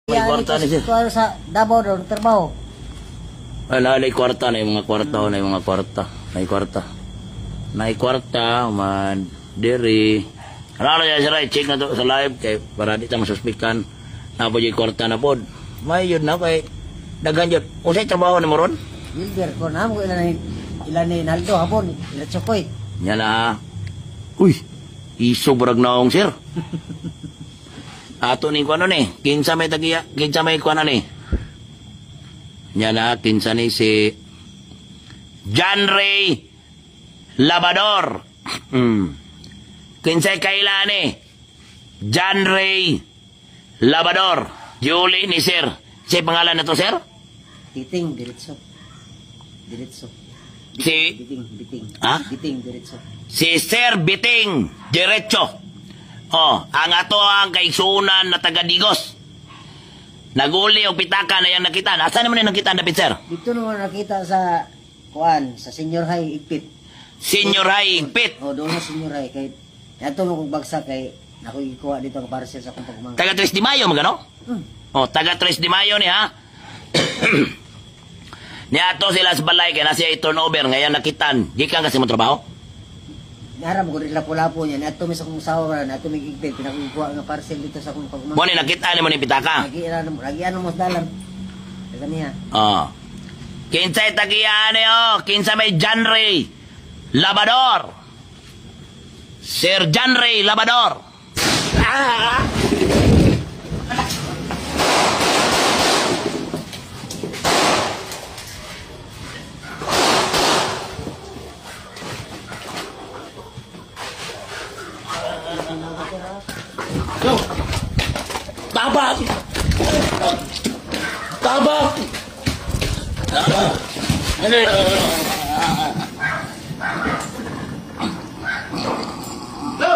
May kwarta ni sir. Ito sa Davao daw, trabaho. Nay kwarta, nay mga kwarta, nay mga kwarta. Nay kwarta. Nay kwarta, man, diri. Ano yan sir, check na to sa live, kay para di ta masuspikan. Na po yung kwarta na po. May yun na, kay dagan yun. Usay trabaho ni mo ron? Wilber ko na mo ilan ni Naldo hapon, ilan chokoy. Yan na. Uy, iso brag naong sir. Ato ni kuano ni, kinsa may tagiya, kinsa may kuano ni. Yan na, kinsa ni si John Ray Labador. Kinsay kailan ni John Ray Labador. Julie ni sir. Si pangalan na to sir? Biting, diretso. Diretso. Si Biting. Ha? Biting, diretso. Si Sir Biting Diretso. Oh, ang ato ang kaigsunan na taga Digos. Naguli o pitaka na yung nakita. Nasaan naman yung nakita na sir? Dito naman nakita sa sa Senior High Igpit. Senior High Igpit. O, doon sa Senior High. Kay, nato mo kong bagsak kay ako ikuha dito ang parcel sa akong pagmamahal. Taga 3 de Mayo, magano? Oh, taga 3 de Mayo ni ha? Niya to sila sa balay kaya nasiya i-turnover. Ngayon nakitan. Gikan kasi mo trabaho? Naram ko rin lapo-lapo niya. Nato may sa kong usawa na. Nato may igpit. Pinakukuha nga parcel dito sa akong pagmamahal. Mo ni nakita ni mo ni pitaka. Lagi mo sa dalam. Daga niya. Oh. Kinsay tagiyan niyo? Kinsa may John Ray Labador. Sir John Ray Labador. Ah! Yo! Tabak! Tabak! Yo!